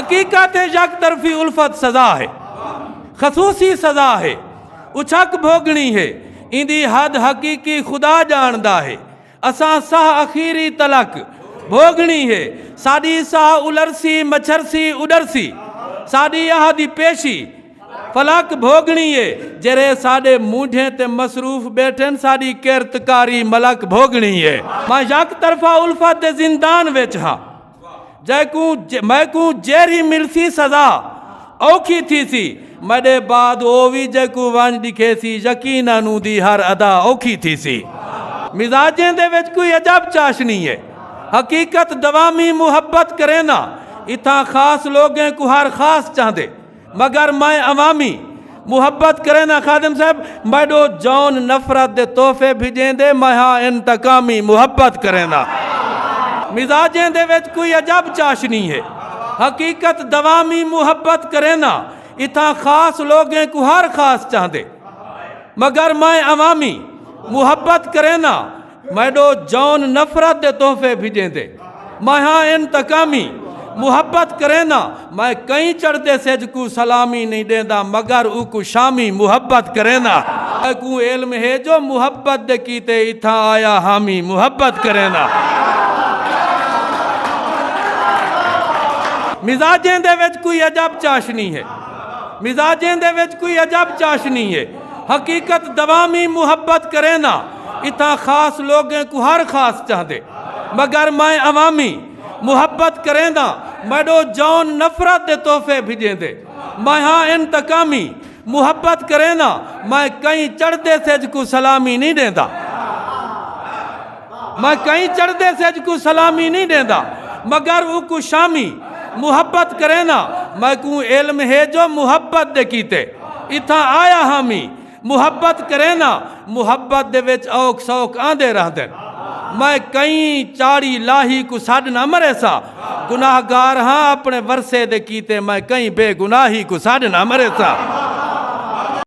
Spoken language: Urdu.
حقیقت یک طرفی الفت سزا ہے، خصوصی سزا ہے، اچھک بھوگنی ہے، اندی حد حقیقی خدا جاندہ ہے، اساں ساہ اخیری تلک بھوگنی ہے، ساڑی ساہ الرسی مچھرسی اڈرسی، ساڑی آہدی پیشی فلک بھوگنی ہے، جرے ساڑے مونڈھیں تے مصروف بیٹھن ساڑی کیرتکاری ملک بھوگنی ہے۔ میں یک طرفہ الفت دے زندان ویچ ہاں، میں کو جیری ملسی سزا اوکھی تھی سی، میڈے بعد اووی جے کو وانج دکھے سی، یقیناً نو دی ہر ادا اوکھی تھی سی۔ مزاجیں دے وچ کوئی عجب چاشنی ہے، حقیقت دوامی محبت کرے نا، اتھا خاص لوگیں کو ہر خاص چاہدے، مگر میں عوامی محبت کرے نا خادم صاحب، میڈو جون نفرت دے تحفے بھیجیں دے، میں ہاں انتقامی محبت کرے نا۔ مزاجیں دے وچ کوئی عجب چاشنی ہے، حقیقت دوامی محبت کرے نا، اتھا خاص لوگیں کو ہر خاص چاہدے، مگر میں عوامی محبت کرے نا، میڈو جون نفرت دے تحفے بھیجیں دے، میں ہاں انتقامی محبت کرے نا، میں کئی چڑھتے سیج کو سلامی نہیں دیندہ، مگر او کو شامی محبت کرے نا۔ میں کو علم ہے جو محبت دے کیتے اتھا آیا حامی محبت کرے نا۔ مزاجیں دے وچ کوئی عجب چاشنی ہے، مزاجیں دے وچ کوئی عجب چاشنی ہے، حقیقت دوامی محبت کرے نا، اتھا خاص لوگیں کو ہر خاص چاہدے، مگر میں عوامی محبت کریں نا، میڈو جون نفرت دے تحفے بھیجیں دے، میں ہاں انتقامی محبت کریں نا، میں کہیں چڑھتے سیج کو سلامی نہیں دیندہ، میں کہیں چڑھتے سیج کو سلامی نہیں دیندہ، مگر او کو شامی محبت کرے نا، میں کو علم ہے جو محبت دے کیتے اتھا آیا حامی محبت کرے نا، محبت دے وچ اوک سوک آندے رہ دیں، میں کہیں چاڑی لاہی کو ساڑھ نہ مرے سا، گناہگار ہاں اپنے ورثے دے کیتے، میں کہیں بے گناہی کو ساڑھ نہ مرے سا۔